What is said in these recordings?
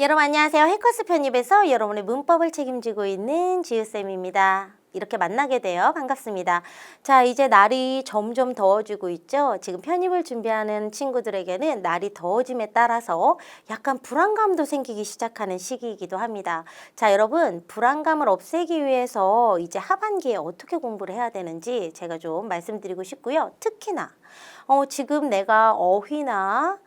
여러분 안녕하세요. 해커스 편입에서 여러분의 문법을 책임지고 있는 지우쌤입니다. 이렇게 만나게 되어 반갑습니다. 자, 이제 날이 점점 더워지고 있죠. 지금 편입을 준비하는 친구들에게는 날이 더워짐에 따라서 약간 불안감도 생기기 시작하는 시기이기도 합니다. 자, 여러분 불안감을 없애기 위해서 이제 하반기에 어떻게 공부를 해야 되는지 제가 좀 말씀드리고 싶고요. 특히나 지금 내가 어휘나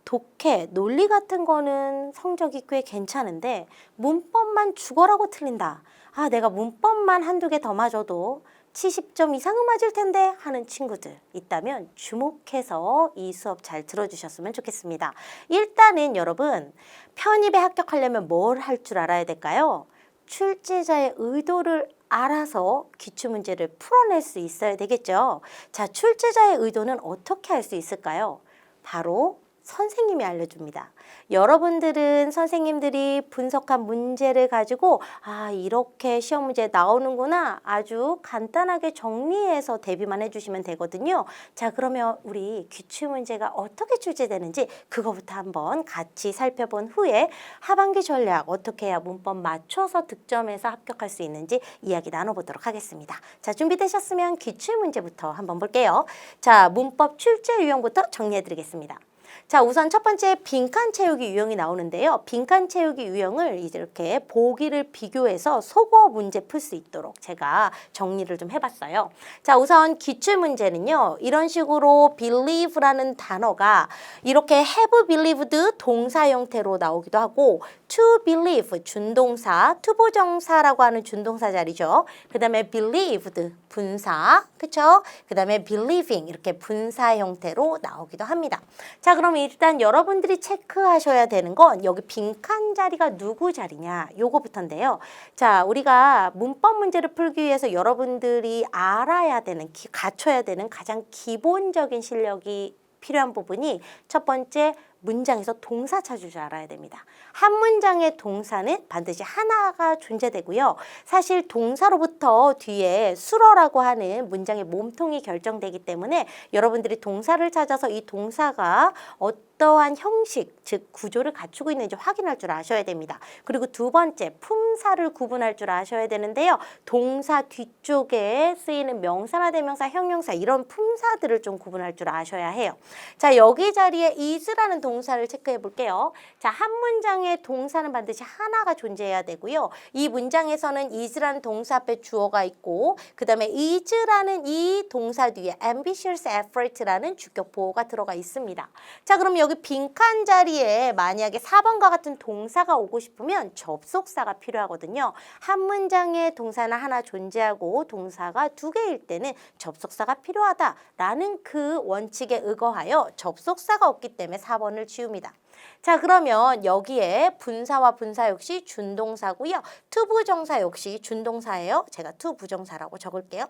독해, 논리 같은 거는 성적이 꽤 괜찮은데 문법만 죽어라고 틀린다. 아, 내가 문법만 한두 개 더 맞아도 70점 이상은 맞을 텐데 하는 친구들 있다면 주목해서 이 수업 잘 들어주셨으면 좋겠습니다. 일단은 여러분 편입에 합격하려면 뭘 할 줄 알아야 될까요? 출제자의 의도를 알아서 기출문제를 풀어낼 수 있어야 되겠죠. 자, 출제자의 의도는 어떻게 알 수 있을까요? 바로 선생님이 알려줍니다. 여러분들은 선생님들이 분석한 문제를 가지고 아, 이렇게 시험 문제 나오는구나 아주 간단하게 정리해서 대비만 해주시면 되거든요. 자, 그러면 우리 기출문제가 어떻게 출제되는지 그거부터 한번 같이 살펴본 후에 하반기 전략 어떻게 해야 문법 맞춰서 득점해서 합격할 수 있는지 이야기 나눠보도록 하겠습니다. 자, 준비되셨으면 기출문제부터 한번 볼게요. 자, 문법 출제 유형부터 정리해드리겠습니다. 자, 우선 첫 번째 빈칸 채우기 유형이 나오는데요. 빈칸 채우기 유형을 이렇게 보기를 비교해서 속어 문제 풀 수 있도록 제가 정리를 좀 해봤어요. 자, 우선 기출 문제는요. 이런 식으로 believe라는 단어가 이렇게 have believed 동사 형태로 나오기도 하고 to believe 준동사, 투부정사라고 하는 준동사 자리죠. 그 다음에 believed 분사, 그쵸? 그 다음에 believing 이렇게 분사 형태로 나오기도 합니다. 자, 그럼 일단 여러분들이 체크하셔야 되는 건 여기 빈칸 자리가 누구 자리냐 요거부터인데요. 자, 우리가 문법 문제를 풀기 위해서 여러분들이 알아야 되는, 갖춰야 되는 가장 기본적인 실력이 필요한 부분이 첫 번째 문장에서 동사 찾을 줄 알아야 됩니다. 한 문장의 동사는 반드시 하나가 존재되고요. 사실 동사로부터 뒤에 수러라고 하는 문장의 몸통이 결정되기 때문에 여러분들이 동사를 찾아서 이 동사가 어떠한 형식, 즉 구조를 갖추고 있는지 확인할 줄 아셔야 됩니다. 그리고 두 번째, 품사를 구분할 줄 아셔야 되는데요. 동사 뒤쪽에 쓰이는 명사나 대명사, 형용사 이런 품사들을 좀 구분할 줄 아셔야 해요. 자, 여기 자리에 is라는 동사를 체크해 볼게요. 자, 한 문장의 동사는 반드시 하나가 존재해야 되고요. 이 문장에서는 is라는 동사 앞에 주어가 있고 그 다음에 is라는 이 동사 뒤에 ambitious effort라는 주격 보호가 들어가 있습니다. 자, 그럼 여기 빈칸 자리에 만약에 4번과 같은 동사가 오고 싶으면 접속사가 필요하거든요. 한 문장에 동사는 하나 존재하고 동사가 두 개일 때는 접속사가 필요하다라는 그 원칙에 의거하여 접속사가 없기 때문에 4번을 지웁니다. 자, 그러면 여기에 분사와 분사 역시 준동사고요. 투부정사 역시 준동사예요. 제가 투부정사라고 적을게요.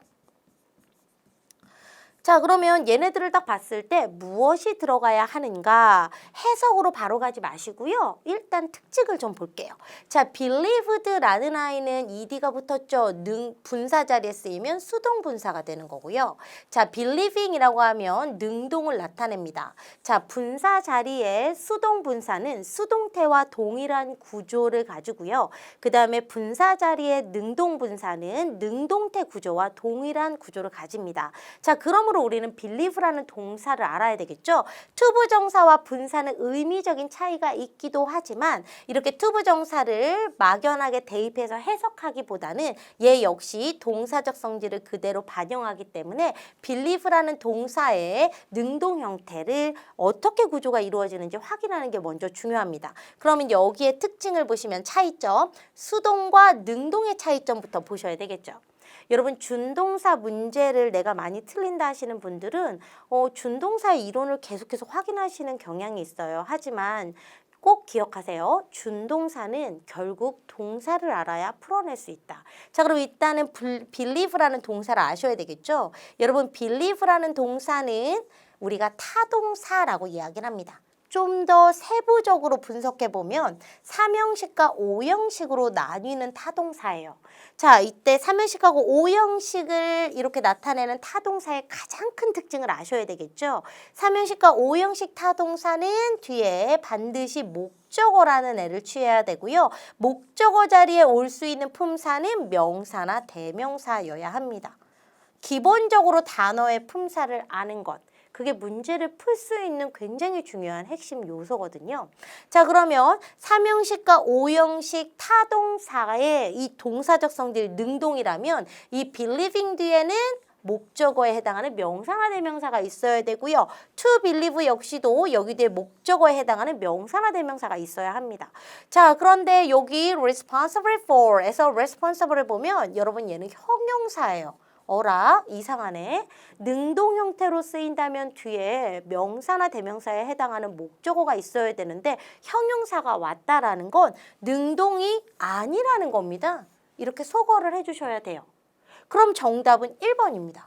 자, 그러면 얘네들을 딱 봤을 때 무엇이 들어가야 하는가 해석으로 바로 가지 마시고요. 일단 특징을 좀 볼게요. 자, believed라는 아이는 ed가 붙었죠. 분사 자리에 쓰이면 수동 분사가 되는 거고요. 자, believing이라고 하면 능동을 나타냅니다. 자, 분사 자리에 수동 분사는 수동태와 동일한 구조를 가지고요. 그 다음에 분사 자리에 능동 분사는 능동태 구조와 동일한 구조를 가집니다. 자, 그러므로 우리는 believe라는 동사를 알아야 되겠죠. 투부정사와 분사는 의미적인 차이가 있기도 하지만 이렇게 투부정사를 막연하게 대입해서 해석하기보다는 얘 역시 동사적 성질을 그대로 반영하기 때문에 believe라는 동사의 능동 형태를 어떻게 구조가 이루어지는지 확인하는 게 먼저 중요합니다. 그러면 여기에 특징을 보시면 차이점, 수동과 능동의 차이점부터 보셔야 되겠죠. 여러분 준동사 문제를 내가 많이 틀린다 하시는 분들은 준동사의 이론을 계속해서 확인하시는 경향이 있어요. 하지만 꼭 기억하세요. 준동사는 결국 동사를 알아야 풀어낼 수 있다. 자, 그럼 일단은 believe라는 동사를 아셔야 되겠죠. 여러분 believe라는 동사는 우리가 타동사라고 이야기를 합니다. 좀 더 세부적으로 분석해 보면 3형식과 5형식으로 나뉘는 타동사예요. 자, 이때 3형식하고 5형식을 이렇게 나타내는 타동사의 가장 큰 특징을 아셔야 되겠죠. 3형식과 5형식 타동사는 뒤에 반드시 목적어라는 애를 취해야 되고요. 목적어 자리에 올 수 있는 품사는 명사나 대명사여야 합니다. 기본적으로 단어의 품사를 아는 것. 그게 문제를 풀 수 있는 굉장히 중요한 핵심 요소거든요. 자, 그러면 3형식과 5형식 타동사의 이 동사적 성질 능동이라면 이 believing 뒤에는 목적어에 해당하는 명사나 대명사가 있어야 되고요. to believe 역시도 여기 뒤에 목적어에 해당하는 명사나 대명사가 있어야 합니다. 자, 그런데 여기 responsible for에서 responsible을 보면 여러분 얘는 형용사예요. 어라 이상하네. 능동 형태로 쓰인다면 뒤에 명사나 대명사에 해당하는 목적어가 있어야 되는데 형용사가 왔다라는 건 능동이 아니라는 겁니다. 이렇게 소거를 해주셔야 돼요. 그럼 정답은 1번입니다.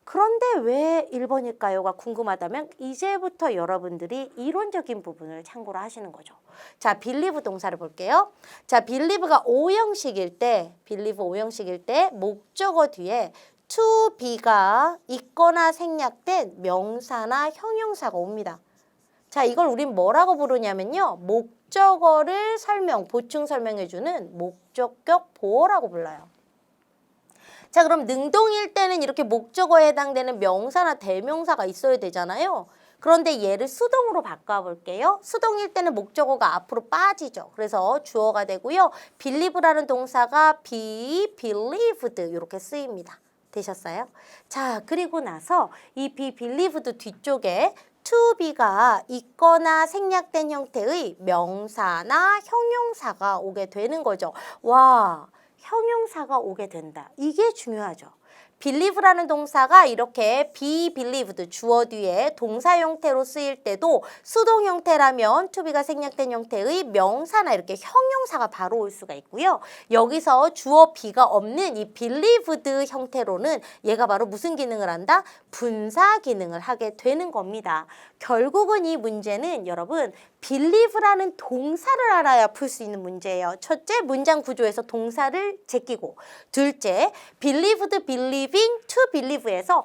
그런데 왜 1번일까요?가 궁금하다면 이제부터 여러분들이 이론적인 부분을 참고로 하시는 거죠. 자, believe 동사를 볼게요. 자, believe가 5형식일 때, believe 5형식일 때 목적어 뒤에 to be가 있거나 생략된 명사나 형용사가 옵니다. 자, 이걸 우린 뭐라고 부르냐면요. 목적어를 보충 설명해주는 목적격 보어라고 불러요. 자, 그럼 능동일 때는 이렇게 목적어에 해당되는 명사나 대명사가 있어야 되잖아요. 그런데 얘를 수동으로 바꿔볼게요. 수동일 때는 목적어가 앞으로 빠지죠. 그래서 주어가 되고요. believe라는 동사가 be believed 이렇게 쓰입니다. 되셨어요? 자, 그리고 나서 이 be believed 뒤쪽에 to be가 있거나 생략된 형태의 명사나 형용사가 오게 되는 거죠. 와, 형용사가 오게 된다. 이게 중요하죠. believe라는 동사가 이렇게 be believed 주어 뒤에 동사 형태로 쓰일 때도 수동 형태라면 to be가 생략된 형태의 명사나 이렇게 형용사가 바로 올 수가 있고요. 여기서 주어 be가 없는 이 believed 형태로는 얘가 바로 무슨 기능을 한다? 분사 기능을 하게 되는 겁니다. 결국은 이 문제는 여러분 believe라는 동사를 알아야 풀 수 있는 문제예요. 첫째, 문장 구조에서 동사를 제끼고 둘째, believed, believing, to believe에서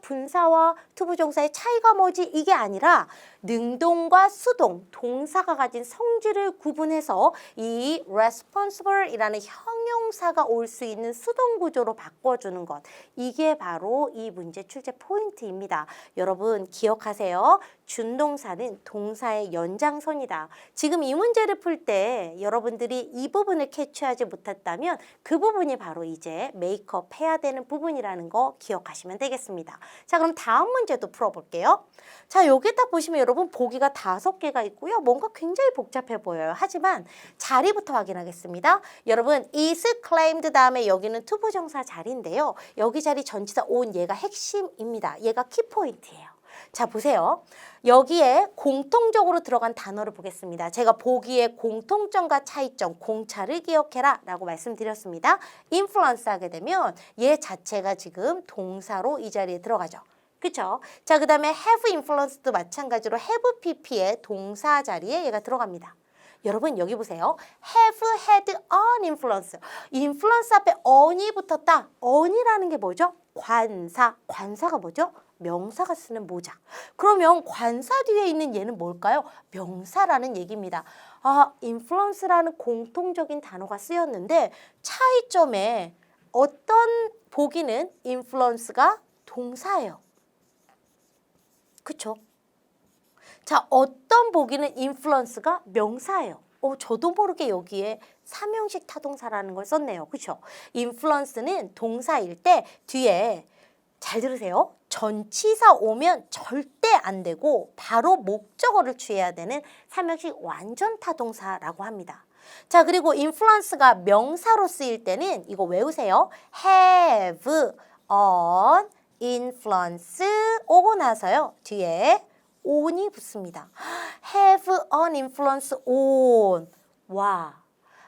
분사와 투부정사의 차이가 뭐지? 이게 아니라 능동과 수동, 동사가 가진 성질을 구분해서 이 responsible이라는 형용사가 올 수 있는 수동 구조로 바꿔주는 것. 이게 바로 이 문제 출제 포인트입니다. 여러분 기억하세요. 준동사는 동사의 연장선이다. 지금 이 문제를 풀 때 여러분들이 이 부분을 캐치하지 못했다면 그 부분이 바로 이제 메이크업 해야 되는 부분이라는 거 기억하시면 되겠습니다. 자, 그럼 다음 문제도 풀어볼게요. 자, 여기 딱 보시면 여러분 보기가 5개가 있고요. 뭔가 굉장히 복잡해 보여요. 하지만 자리부터 확인하겠습니다. 여러분 is claimed 다음에 여기는 투부정사 자리인데요. 여기 자리 전치사 on 얘가 핵심입니다. 얘가 키포인트예요. 자, 보세요. 여기에 공통적으로 들어간 단어를 보겠습니다. 제가 보기에 공통점과 차이점, 공차를 기억해라 라고 말씀드렸습니다. influence 하게 되면 얘 자체가 지금 동사로 이 자리에 들어가죠. 그쵸? 자, 그 다음에 have influence도 마찬가지로 have pp의 동사 자리에 얘가 들어갑니다. 여러분 여기 보세요. have had an influence. influence 앞에 on이 붙었다. on이라는 게 뭐죠? 관사. 관사가 뭐죠? 명사가 쓰는 모자. 그러면 관사 뒤에 있는 얘는 뭘까요? 명사라는 얘기입니다. influence라는 공통적인 단어가 쓰였는데 차이점에 어떤 보기는 influence가 동사예요. 그쵸? 자, 어떤 보기는 influence가 명사예요. 저도 모르게 여기에 3형식 타동사라는 걸 썼네요. 그쵸? influence는 동사일 때 뒤에 잘 들으세요. 전치사 오면 절대 안 되고 바로 목적어를 취해야 되는 3형식 완전 타동사라고 합니다. 자, 그리고 influence가 명사로 쓰일 때는 이거 외우세요. have an influence 오고 나서요. 뒤에 on이 붙습니다. have an influence on. 와.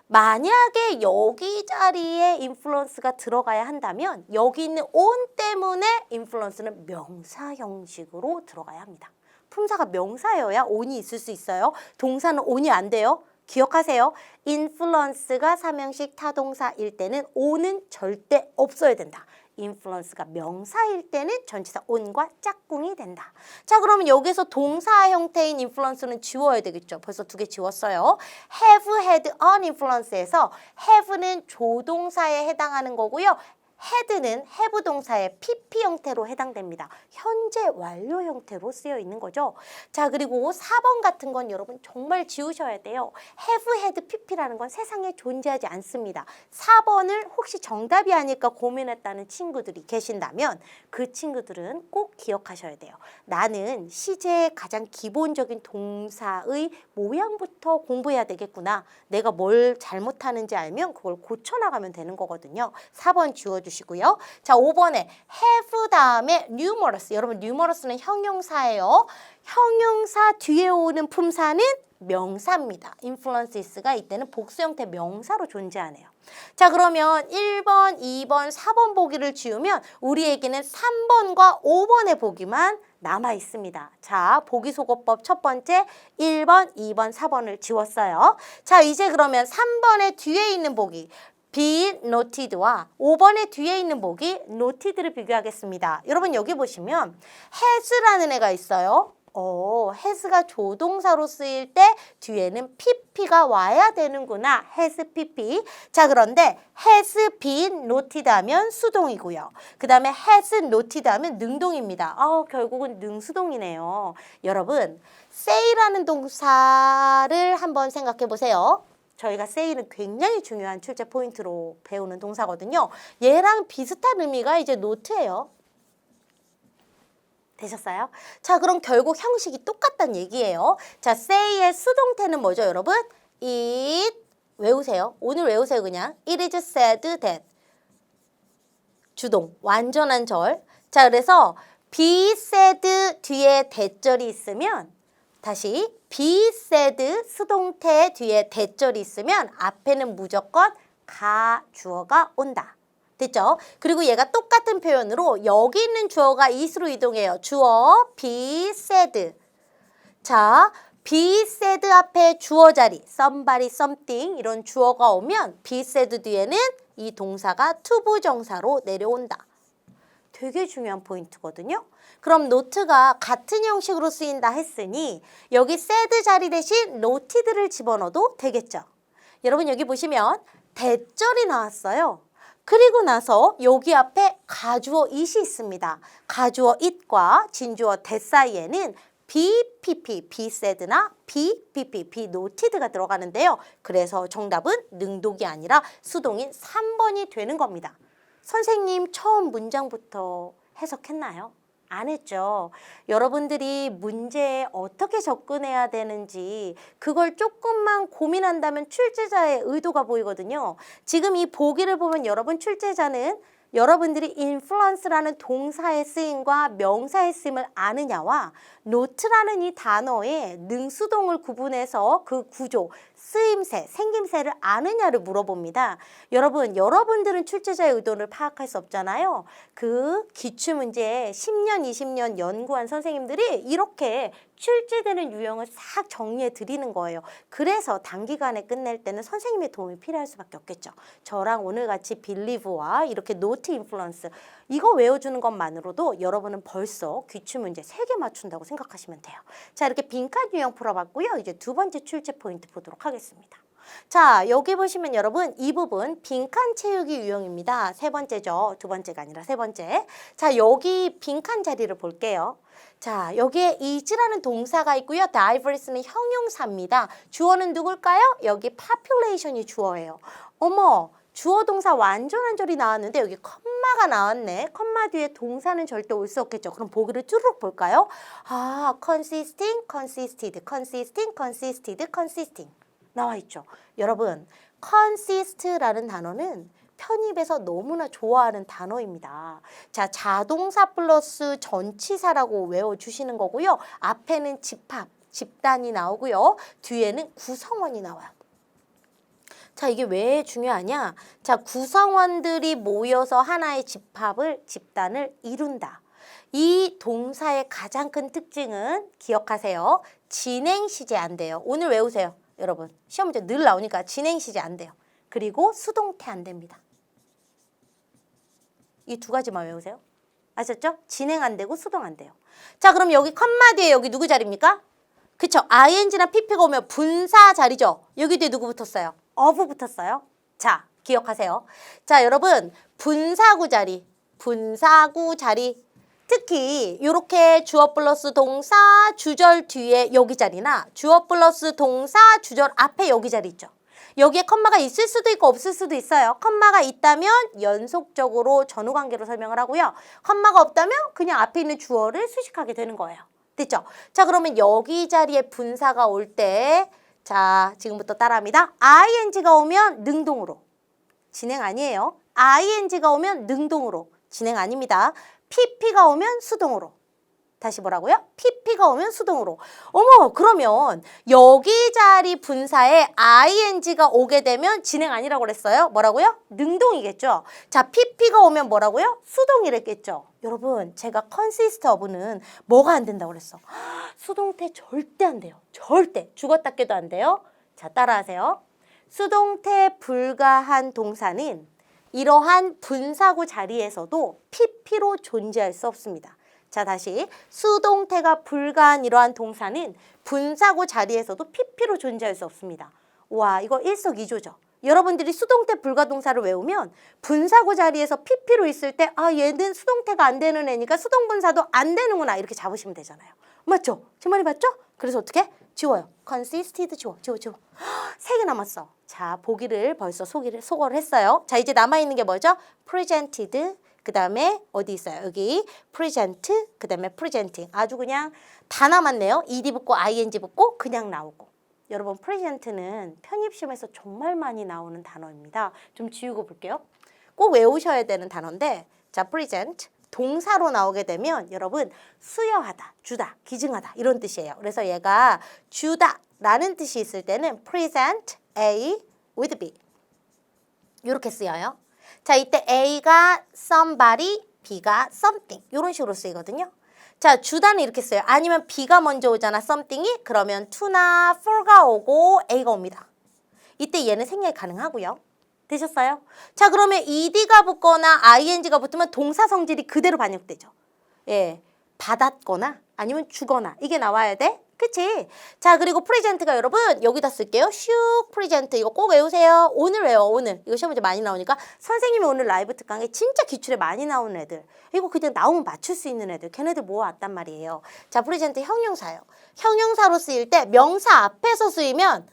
만약에 여기 자리에 influence가 들어가야 한다면 여기 있는 on 때문에 influence는 명사 형식으로 들어가야 합니다. 품사가 명사여야 on이 있을 수 있어요. 동사는 on이 안 돼요. 기억하세요. influence가 삼형식 타동사일 때는 on은 절대 없어야 된다. influence가 명사일 때는 전치사 on과 짝꿍이 된다. 자, 그러면 여기서 동사 형태인 influence는 지워야 되겠죠. 벌써 2개 지웠어요. have had an influence에서 have는 조동사에 해당하는 거고요. had는 have 동사의 PP 형태로 해당됩니다. 현재 완료 형태로 쓰여 있는 거죠. 자, 그리고 4번 같은 건 여러분 정말 지우셔야 돼요. have had PP라는 건 세상에 존재하지 않습니다. 4번을 혹시 정답이 아닐까 고민했다는 친구들이 계신다면 그 친구들은 꼭 기억하셔야 돼요. 나는 시제의 가장 기본적인 동사의 모양부터 공부해야 되겠구나. 내가 뭘 잘못하는지 알면 그걸 고쳐나가면 되는 거거든요. 4번 지워주시고요. 자, 5번에 have 다음에 numerous. 여러분 numerous는 형용사예요. 형용사 뒤에 오는 품사는 명사입니다. influences가 이때는 복수 형태 명사로 존재하네요. 자, 그러면 1번, 2번, 4번 보기를 지우면 우리에게는 3번과 5번의 보기만 남아 있습니다. 자, 보기소거법 첫 번째 1번, 2번, 4번을 지웠어요. 자, 이제 그러면 3번의 뒤에 있는 보기 be noted와 5번의 뒤에 있는 보기 noted를 비교하겠습니다. 여러분 여기 보시면 has라는 애가 있어요. has가 조동사로 쓰일 때 뒤에는 pp가 와야 되는구나. has pp. 자, 그런데 has been noted 하면 수동이고요. 그 다음에 has noted 하면 능동입니다. 결국은 능수동이네요. 여러분 say라는 동사를 한번 생각해 보세요. 저희가 say는 굉장히 중요한 출제 포인트로 배우는 동사거든요. 얘랑 비슷한 의미가 이제 note예요. 되셨어요? 자, 그럼 결국 형식이 똑같다는 얘기예요. 자, say의 수동태는 뭐죠, 여러분? It, 외우세요. 오늘 외우세요, 그냥. It is said that. 주동, 완전한 절. 자, 그래서 be said 뒤에 대절이 있으면 다시 be said 수동태 뒤에 대절이 있으면 앞에는 무조건 주어가 온다. 됐죠? 그리고 얘가 똑같은 표현으로 여기 있는 주어가 it으로 이동해요. 주어 be said. 자, be said 앞에 주어 자리 somebody, something 이런 주어가 오면 be said 뒤에는 이 동사가 투부정사로 내려온다. 되게 중요한 포인트거든요. 그럼 note가 같은 형식으로 쓰인다 했으니 여기 said 자리 대신 noted를 집어넣어도 되겠죠. 여러분 여기 보시면 대절이 나왔어요. 그리고 나서 여기 앞에 가주어 it이 있습니다. 가주어 it과 진주어 that 사이에는 BPP, be said나 BPP, be noted가 들어가는데요. 그래서 정답은 능동이 아니라 수동인 3번이 되는 겁니다. 선생님 처음 문장부터 해석했나요? 안 했죠. 여러분들이 문제에 어떻게 접근해야 되는지 그걸 조금만 고민한다면 출제자의 의도가 보이거든요. 지금 이 보기를 보면 여러분 출제자는 여러분들이 influence라는 동사의 쓰임과 명사의 쓰임을 아느냐와 note라는 이 단어의 능수동을 구분해서 그 구조, 쓰임새, 생김새를 아느냐를 물어봅니다. 여러분, 여러분들은 출제자의 의도를 파악할 수 없잖아요. 그 기출문제에 10년, 20년 연구한 선생님들이 이렇게 출제되는 유형을 싹 정리해 드리는 거예요. 그래서 단기간에 끝낼 때는 선생님의 도움이 필요할 수밖에 없겠죠. 저랑 오늘같이 believe와 이렇게 note influence 이거 외워주는 것만으로도 여러분은 벌써 기출문제 3개 맞춘다고 생각하시면 돼요. 자, 이렇게 빈칸 유형 풀어봤고요. 이제 두 번째 출제 포인트 보도록 하겠습니다. 자, 여기 보시면 여러분 이 부분 빈칸 채우기 유형입니다. 세 번째죠. 두 번째가 아니라 세 번째. 자, 여기 빈칸 자리를 볼게요. 자, 여기에 is라는 동사가 있고요. divers는 형용사입니다. 주어는 누굴까요? 여기 population이 주어예요. 어머, 주어 동사 완전한 절이 나왔는데 여기 컴마가 나왔네. 컴마 뒤에 동사는 절대 올 수 없겠죠. 그럼 보기를 쭈르륵 볼까요? consisting, consisted, consisting, consisted, consisting 나와 있죠. 여러분, consist라는 단어는 편입에서 너무나 좋아하는 단어입니다. 자, 자동사 플러스 전치사라고 외워주시는 거고요. 앞에는 집합, 집단이 나오고요. 뒤에는 구성원이 나와요. 자, 이게 왜 중요하냐? 자, 구성원들이 모여서 하나의 집단을 이룬다. 이 동사의 가장 큰 특징은 기억하세요. 진행 시제 안 돼요. 오늘 외우세요. 여러분 시험 문제 늘 나오니까 진행 시제 안 돼요. 그리고 수동태 안 됩니다. 이 두 가지만 외우세요. 아셨죠? 진행 안 되고 수동 안 돼요. 자, 그럼 여기 컴마 뒤에 여기 누구 자리입니까? 그쵸? ing나 pp가 오면 분사 자리죠? 여기 뒤에 누구 붙었어요? of 붙었어요. 자, 기억하세요. 자, 여러분 분사구 자리, 특히 이렇게 주어 플러스 동사 주절 뒤에 여기 자리나 주어 플러스 동사 주절 앞에 여기 자리 있죠. 여기에 컴마가 있을 수도 있고 없을 수도 있어요. 컴마가 있다면 연속적으로 전후관계로 설명을 하고요. 컴마가 없다면 그냥 앞에 있는 주어를 수식하게 되는 거예요. 됐죠? 자, 그러면 여기 자리에 분사가 올 때, 자, 지금부터 따라합니다. ing가 오면 능동으로. 진행 아니에요. ing가 오면 능동으로. 진행 아닙니다. pp가 오면 수동으로. 다시 뭐라고요? pp가 오면 수동으로. 어머, 그러면 여기 자리 분사에 ing가 오게 되면 진행 아니라고 그랬어요? 뭐라고요? 능동이겠죠. 자, pp가 오면 뭐라고요? 수동이랬겠죠. 여러분, 제가 consist of는 뭐가 안 된다고 그랬어? 수동태 절대 안 돼요. 절대. 죽었다 깨도 안 돼요. 자, 따라하세요. 수동태 불가한 동사는 이러한 분사구 자리에서도 pp로 존재할 수 없습니다. 자, 다시 수동태가 불가한 이러한 동사는 분사구 자리에서도 pp로 존재할 수 없습니다. 와, 이거 일석이조죠. 여러분들이 수동태 불가동사를 외우면 분사구 자리에서 pp로 있을 때 아, 얘는 수동태가 안 되는 애니까 수동분사도 안 되는구나 이렇게 잡으시면 되잖아요. 맞죠? 제 말이 맞죠? 그래서 어떻게? 지워요. consisted 지워. 3개 남았어. 자, 보기를 벌써 소거를 했어요. 자, 이제 남아있는 게 뭐죠? presented, 그 다음에 어디 있어요? 여기 present, 그 다음에 presenting. 아주 그냥 다 남았네요. ed 붙고 ing 붙고 그냥 나오고. 여러분 present는 편입시험에서 정말 많이 나오는 단어입니다. 좀 지우고 볼게요. 꼭 외우셔야 되는 단어인데 자, present 동사로 나오게 되면 여러분 수여하다, 주다, 기증하다 이런 뜻이에요. 그래서 얘가 주다 라는 뜻이 있을 때는 present A with B 이렇게 쓰여요. 자, 이때 A가 somebody, B가 something 이런 식으로 쓰이거든요. 자, 주다는 이렇게 써요. 아니면 B가 먼저 오잖아, something이. 그러면 to나 for가 오고 A가 옵니다. 이때 얘는 생략이 가능하고요. 되셨어요? 자, 그러면 ed가 붙거나 ing가 붙으면 동사 성질이 그대로 반영되죠. 예, 받았거나 아니면 주거나 이게 나와야 돼. 그치? 자, 그리고 프레젠트가 여러분 여기다 쓸게요. 슉 프레젠트 이거 꼭 외우세요. 오늘 외워. 오늘 이거 시험 문제 많이 나오니까 선생님이 오늘 라이브 특강에 진짜 기출에 많이 나오는 애들 이거 그냥 나오면 맞출 수 있는 애들 걔네들 모아왔단 말이에요. 자, 프레젠트 형용사예요. 형용사로 쓰일 때 명사 앞에서 쓰이면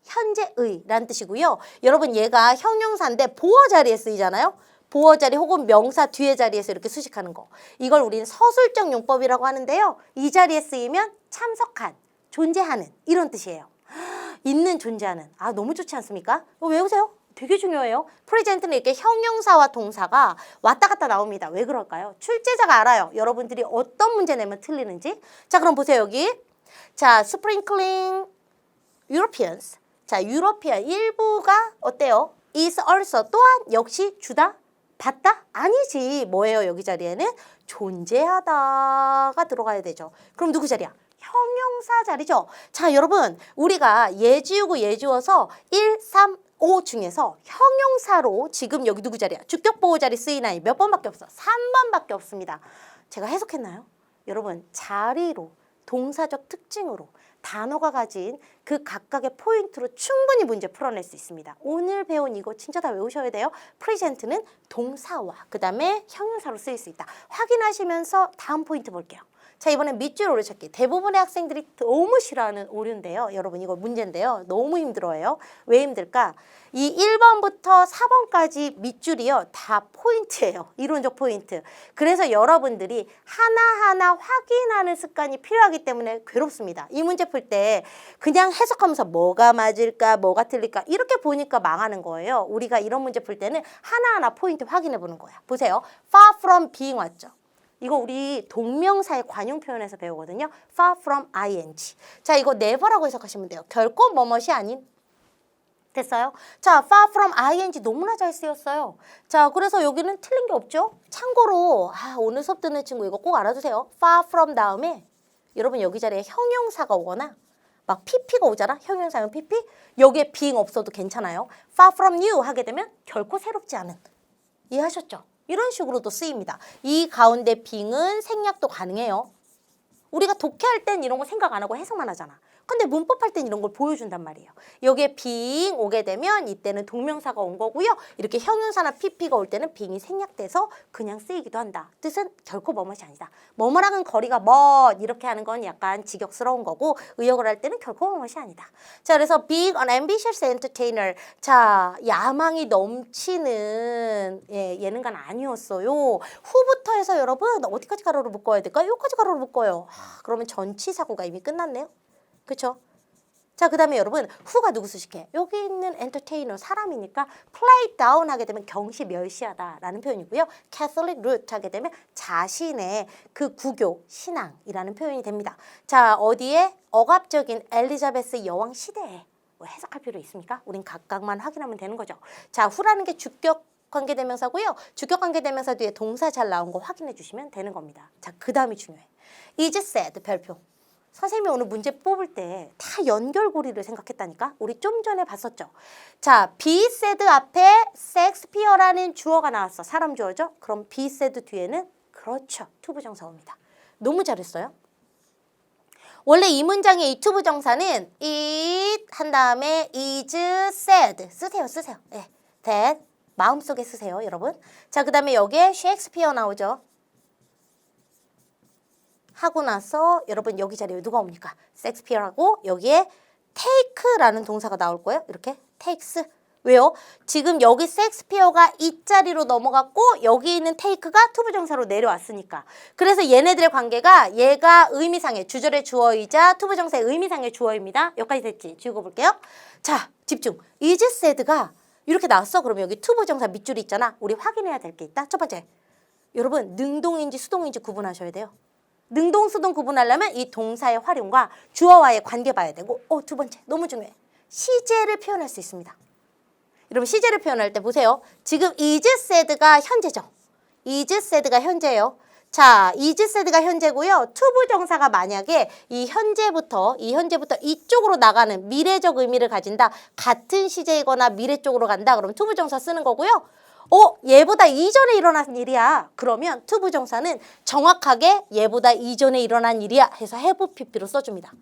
현재의라는 뜻이고요. 여러분 얘가 형용사인데 보어 자리에 쓰이잖아요. 보어 자리 혹은 명사 뒤에 자리에서 이렇게 수식하는 거. 이걸 우리는 서술적 용법이라고 하는데요. 이 자리에 쓰이면 참석한, 존재하는 이런 뜻이에요. 있는, 존재하는. 아, 너무 좋지 않습니까? 외우세요. 되게 중요해요. 프레젠트는 이렇게 형용사와 동사가 왔다 갔다 나옵니다. 왜 그럴까요? 출제자가 알아요. 여러분들이 어떤 문제 내면 틀리는지. 자, 그럼 보세요. 여기. 자, sprinkling Europeans. 자, 유러피안 일부가 어때요? is also 또한 역시 주다? 받다? 아니지. 뭐예요? 여기 자리에는 존재하다가 들어가야 되죠. 그럼 누구 자리야? 형용사 자리죠. 자, 여러분 우리가 예 지우고 예 지워서 1, 3, 5 중에서 형용사로 지금 여기 누구 자리야? 주격보호 자리 쓰이나이 몇 번밖에 없어? 3번밖에 없습니다. 제가 해석했나요? 여러분 자리로 동사적 특징으로 단어가 가진 그 각각의 포인트로 충분히 문제 풀어낼 수 있습니다. 오늘 배운 이거 진짜 다 외우셔야 돼요. 프레젠트는 동사와 그 다음에 형용사로 쓰일 수 있다. 확인하시면서 다음 포인트 볼게요. 자, 이번엔 밑줄 오류찾기. 대부분의 학생들이 너무 싫어하는 오류인데요. 여러분 이거 문제인데요. 너무 힘들어해요. 왜 힘들까? 이 1번부터 4번까지 밑줄이요. 다 포인트예요. 이론적 포인트. 그래서 여러분들이 하나하나 확인하는 습관이 필요하기 때문에 괴롭습니다. 이 문제 풀 때 그냥 해석하면서 뭐가 맞을까, 뭐가 틀릴까 이렇게 보니까 망하는 거예요. 우리가 이런 문제 풀 때는 하나하나 포인트 확인해 보는 거야. 보세요. far from being 왔죠. 이거 우리 동명사의 관용 표현에서 배우거든요. far from ing. 자, 이거 never라고 해석하시면 돼요. 결코 뭐뭇이 아닌. 됐어요? 자, far from ing 너무나 잘 쓰였어요. 자, 그래서 여기는 틀린 게 없죠? 참고로 오늘 수업 듣는 친구 이거 꼭 알아두세요. far from 다음에 여러분 여기 자리에 형용사가 오거나 막 pp가 오잖아? 형용사용 pp? 여기에 being 없어도 괜찮아요. far from you 하게 되면 결코 새롭지 않은. 이해하셨죠? 이런 식으로도 쓰입니다. 이 가운데 being은 생략도 가능해요. 우리가 독해할 땐 이런 거 생각 안 하고 해석만 하잖아. 근데 문법할 땐 이런 걸 보여준단 말이에요. 여기에 being 오게 되면 이때는 동명사가 온 거고요. 이렇게 형용사나 pp가 올 때는 being이 생략돼서 그냥 쓰이기도 한다. 뜻은 결코 뭐뭇이 아니다. 뭐뭐랑은 거리가 먼 이렇게 하는 건 약간 직역스러운 거고 의역을 할 때는 결코 뭐뭇이 아니다. 자, 그래서 being an ambitious entertainer. 자, 야망이 넘치는 예능가는 아니었어요. 후부터 해서 여러분 어디까지 가로로 묶어야 될까? 여기까지 가로로 묶어요. 그러면 전치사구가 이미 끝났네요. 그쵸? 자, 그 다음에 여러분 후가 누구 수식해? 여기 있는 엔터테이너 사람이니까 play down 하게 되면 경시 멸시하다 라는 표현이고요. Catholic root 하게 되면 자신의 그 구교, 신앙이라는 표현이 됩니다. 자, 어디에? 억압적인 엘리자베스 여왕 시대에 뭐 해석할 필요 있습니까? 우린 각각만 확인하면 되는 거죠. 자, 후라는 게 주격 관계대명사고요. 주격 관계대명사 뒤에 동사 잘 나온 거 확인해 주시면 되는 겁니다. 자, 그 다음이 중요해. is said 별표. 선생님이 오늘 문제 뽑을 때 다 연결고리를 생각했다니까? 우리 좀 전에 봤었죠? 자, be said 앞에 섹스피어라는 주어가 나왔어. 사람 주어죠? 그럼 be said 뒤에는 그렇죠. 투부정사 옵니다. 너무 잘했어요. 원래 이 문장의 이 투부정사는 it 한 다음에 is said. 쓰세요. 네. that 마음속에 쓰세요, 여러분. 자, 그 다음에 여기에 셰익스피어 나오죠? 하고 나서 여러분 여기 자리에 누가 옵니까? 셰익스피어하고 여기에 take라는 동사가 나올 거예요. 이렇게 takes. 왜요? 지금 여기 셰익스피어가 이 자리로 넘어갔고 여기 있는 take가 투부정사로 내려왔으니까. 그래서 얘네들의 관계가 얘가 의미상의 주절의 주어이자 투부정사의 의미상의 주어입니다. 여기까지 됐지? 지우고 볼게요. 자, 집중. is said가 이렇게 나왔어. 그러면 여기 투부정사 밑줄이 있잖아. 우리 확인해야 될 게 있다. 첫 번째. 여러분 능동인지 수동인지 구분하셔야 돼요. 능동, 수동 구분하려면 이 동사의 활용과 주어와의 관계 봐야 되고 두 번째, 너무 중요해. 시제를 표현할 수 있습니다. 여러분 시제를 표현할 때 보세요. 지금 is said가 현재죠. is said가 현재예요. 자, is said가 현재고요. 투부정사가 만약에 이 현재부터 이쪽으로 나가는 미래적 의미를 가진다. 같은 시제이거나 미래 쪽으로 간다. 그러면 투부정사 쓰는 거고요. 얘보다 이전에 일어난 일이야. 그러면 투부정사는 정확하게 얘보다 이전에 일어난 일이야 해서 have pp로 써줍니다.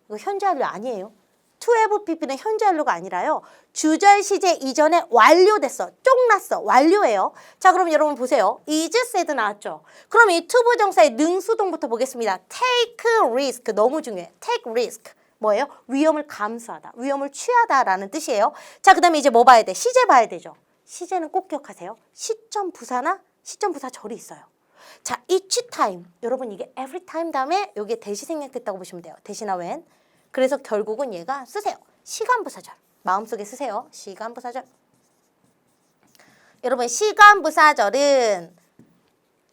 이거 현재 완료 아니에요. to have pp는 현재 완료가 아니라요. 주절 시제 이전에 완료됐어. 쪽났어. 완료예요. 자, 그럼 여러분 보세요. is said 나왔죠. 그럼 이 투부정사의 능수동부터 보겠습니다. take risk. 너무 중요해. take risk. 뭐예요? 위험을 감수하다. 위험을 취하다라는 뜻이에요. 자, 그 다음에 이제 뭐 봐야 돼? 시제 봐야 되죠. 시제는 꼭 기억하세요. 시점 부사나 시점 부사 절이 있어요. 자, each time. 여러분 이게 every time 다음에 여기에 대시 생략됐다고 보시면 돼요. 대시나 when. 그래서 결국은 얘가 쓰세요. 시간 부사절. 마음속에 쓰세요. 시간 부사절. 여러분 시간 부사절은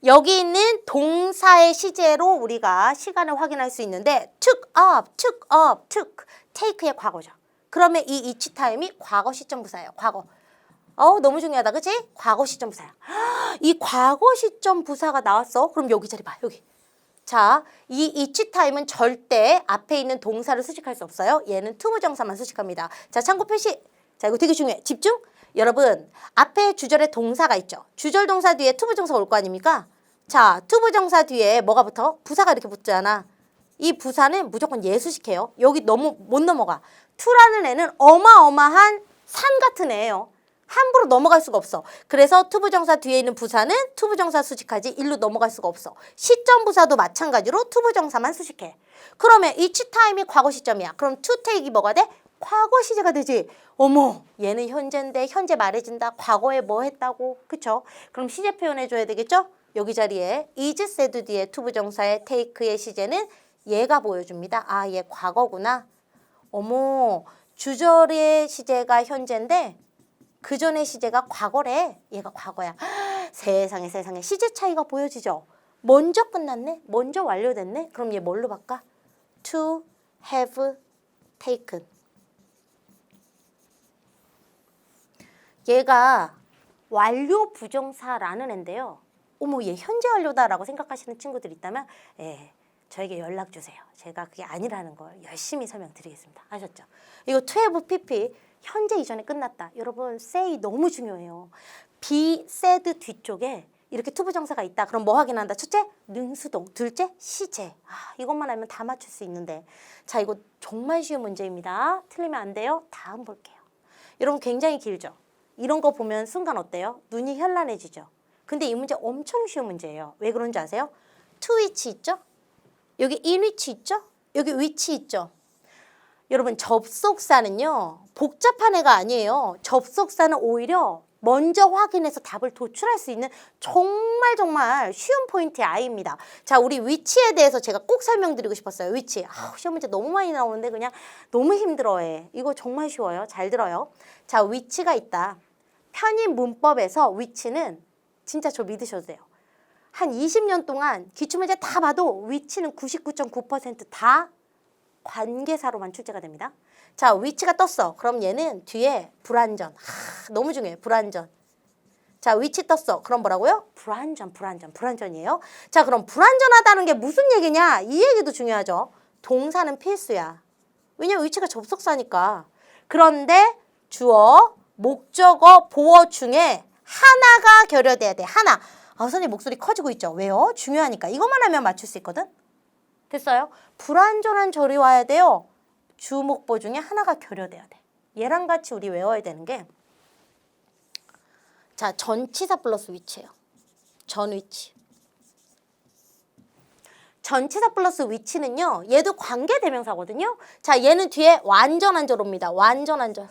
여기 있는 동사의 시제로 우리가 시간을 확인할 수 있는데 took up, took. take의 과거죠. 그러면 이 each time이 과거 시점 부사예요. 과거. 너무 중요하다. 그치? 과거 시점 부사야. 이 과거 시점 부사가 나왔어. 그럼 여기 자리 봐. 여기. 자, 이 each time은 절대 앞에 있는 동사를 수식할 수 없어요. 얘는 투부정사만 수식합니다. 자, 참고 표시. 자, 이거 되게 중요해. 집중. 여러분, 앞에 주절에 동사가 있죠. 주절 동사 뒤에 투부정사 올 거 아닙니까? 자, 투부정사 뒤에 뭐가 붙어? 부사가 이렇게 붙잖아. 이 부사는 무조건 예수식해요. 여기 너무 못 넘어가. to라는 애는 어마어마한 산 같은 애예요. 함부로 넘어갈 수가 없어. 그래서 투부정사 뒤에 있는 부사는 투부정사 수식하지 일로 넘어갈 수가 없어. 시점 부사도 마찬가지로 투부정사만 수식해. 그러면 each time이 과거 시점이야. 그럼 to take이 뭐가 돼? 과거 시제가 되지. 어머, 얘는 현재인데 현재 말해진다. 과거에 뭐 했다고. 그쵸? 그럼 시제 표현해줘야 되겠죠? 여기 자리에 is said 뒤에 투부정사의 take의 시제는 얘가 보여줍니다. 아, 얘 과거구나. 어머, 주절의 시제가 현재인데 그 전의 시제가 과거래. 얘가 과거야. 세상에 시제 차이가 보여지죠. 먼저 끝났네. 먼저 완료됐네. 그럼 얘 뭘로 바꿔? to have taken. 얘가 완료 부정사라는 애인데요. 어머, 얘 현재 완료다라고 생각하시는 친구들 있다면 저에게 연락 주세요. 제가 그게 아니라는 걸 열심히 설명드리겠습니다. 아셨죠? 이거 to have pp 현재 이전에 끝났다. 여러분 say 너무 중요해요. be said 뒤쪽에 이렇게 to 부정사가 있다. 그럼 뭐 확인한다? 첫째, 능수동. 둘째, 시제. 이것만 알면 다 맞출 수 있는데. 자, 이거 정말 쉬운 문제입니다. 틀리면 안 돼요. 다음 볼게요. 여러분 굉장히 길죠? 이런 거 보면 순간 어때요? 눈이 현란해지죠? 근데 이 문제 엄청 쉬운 문제예요. 왜 그런지 아세요? to which 있죠? 여기 in which 있죠? 여기 which 있죠? 여러분 접속사는요. 복잡한 애가 아니에요. 접속사는 오히려 먼저 확인해서 답을 도출할 수 있는 정말 쉬운 포인트의 아이입니다. 자, 우리 위치에 대해서 제가 꼭 설명드리고 싶었어요. 위치. 시험 문제 너무 많이 나오는데 그냥 너무 힘들어해. 이거 정말 쉬워요. 잘 들어요. 자, 위치가 있다. 편의 문법에서 위치는 진짜 저 믿으셔도 돼요. 한 20년 동안 기출문제 다 봐도 위치는 99.9% 관계사로만 출제가 됩니다. 자, 위치가 떴어. 그럼 얘는 뒤에 불완전. 너무 중요해요. 불완전. 자, 위치 떴어. 그럼 뭐라고요? 불완전이에요. 자, 그럼 불완전하다는 게 무슨 얘기냐? 이 얘기도 중요하죠. 동사는 필수야. 왜냐면 위치가 접속사니까. 그런데 주어, 목적어, 보어 중에 하나가 결여돼야 돼. 하나. 선생님 목소리 커지고 있죠? 왜요? 중요하니까. 이것만 하면 맞출 수 있거든? 됐어요? 불완전한 절이 와야 돼요. 주목보 중에 하나가 결여돼야 돼. 얘랑 같이 우리 외워야 되는 게 자, 전치사 플러스 위치예요. 전위치. 전치사 플러스 위치는요. 얘도 관계대명사거든요. 자, 얘는 뒤에 완전한 절입니다. 완전한 절.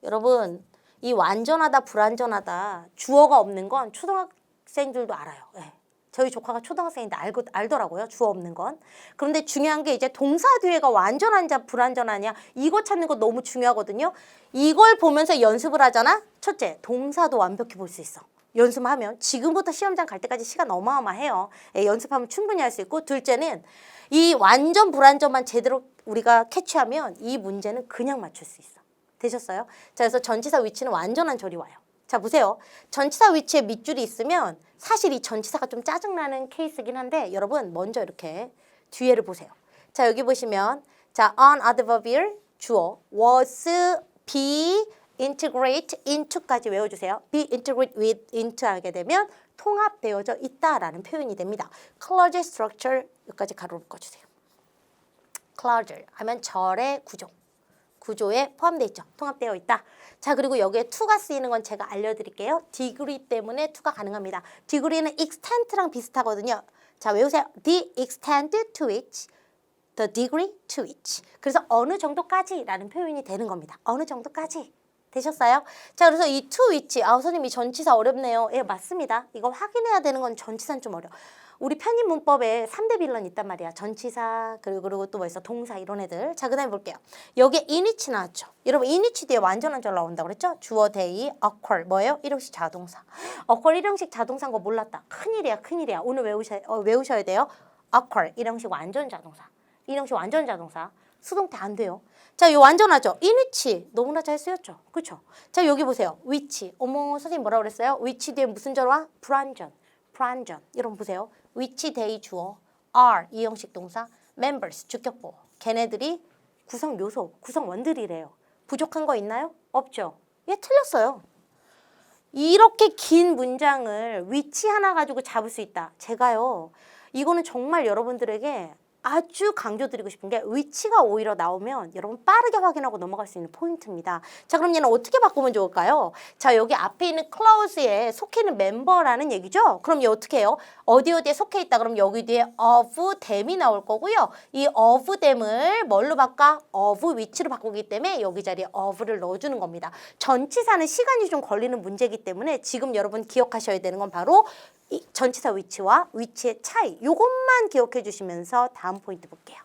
여러분, 이 완전하다 불완전하다 주어가 없는 건 초등학생들도 알아요. 네. 저희 조카가 초등학생인데 알더라고요. 주어 없는 건. 그런데 중요한 게 이제 동사 뒤에가 완전한자 불완전하냐 이거 찾는 거 너무 중요하거든요. 이걸 보면서 연습을 하잖아. 첫째, 동사도 완벽히 볼 수 있어. 연습하면 지금부터 시험장 갈 때까지 시간 어마어마해요. 연습하면 충분히 할 수 있고 둘째는 이 완전 불완전만 제대로 우리가 캐치하면 이 문제는 그냥 맞출 수 있어. 되셨어요? 자, 그래서 전치사 위치는 완전한 절이 와요. 자, 보세요. 전치사 위치에 밑줄이 있으면 사실 이 전치사가 좀 짜증나는 케이스긴 한데 여러분 먼저 이렇게 뒤에를 보세요. 자, 여기 보시면 자, an adverbial 주어 was be integrate into까지 외워주세요. be integrate with into 하게 되면 통합되어져 있다라는 표현이 됩니다. clause structure 여기까지 가로로 묶어주세요. clause 하면 절의 구조에 포함되어 있죠. 통합되어 있다. 자, 그리고 여기에 to가 쓰이는 건 제가 알려드릴게요. degree 때문에 to가 가능합니다. degree는 extent랑 비슷하거든요. 자, 외우세요. the extent to which, the degree to which. 그래서 어느 정도까지라는 표현이 되는 겁니다. 어느 정도까지. 되셨어요? 자, 그래서 이 to which, 선생님 이 전치사 어렵네요. 예, 맞습니다. 이거 확인해야 되는 건 전치사는 좀 어려워. 우리 편입 문법에 3대 빌런 있단 말이야. 전치사, 그리고 또 뭐 있어? 동사 이런 애들. 자, 그 다음에 볼게요. 여기에 in which 나왔죠. 여러분 in which 뒤에 완전한 절 나온다고 그랬죠? 주어, 대의, occur. 뭐예요? 일형식 자동사. occur 일형식 자동사인 거 몰랐다. 큰일이야. 오늘 외우셔야 돼요. occur 일형식 완전 자동사. 일형식 완전 자동사. 수동태 안 돼요. 자, 이 완전하죠? in which 너무나 잘 쓰였죠? 그렇죠? 자, 여기 보세요. which. 어머, 선생님 뭐라고 그랬어요? which 뒤에 무슨 절 와? 불완전. 여러분 보세요. which 대의 주어, are 이형식 동사, members 주격보. 걔네들이 구성 요소, 구성원들이래요. 부족한 거 있나요? 없죠. 얘 틀렸어요. 이렇게 긴 문장을 which 하나 가지고 잡을 수 있다. 제가요. 이거는 정말 여러분들에게 아주 강조드리고 싶은 게 위치가 오히려 나오면 여러분 빠르게 확인하고 넘어갈 수 있는 포인트입니다. 자, 그럼 얘는 어떻게 바꾸면 좋을까요? 자, 여기 앞에 있는 clause에 속해 있는 멤버라는 얘기죠? 그럼 얘 어떻게 해요? 어디에 속해 있다. 그럼 여기 뒤에 of them이 나올 거고요. 이 of them을 뭘로 바꿔? of which로 바꾸기 때문에 여기 자리에 of를 넣어주는 겁니다. 전치사는 시간이 좀 걸리는 문제이기 때문에 지금 여러분 기억하셔야 되는 건 바로 이 전치사 위치와 위치의 차이 요것만 기억해 주시면서 다음 포인트 볼게요.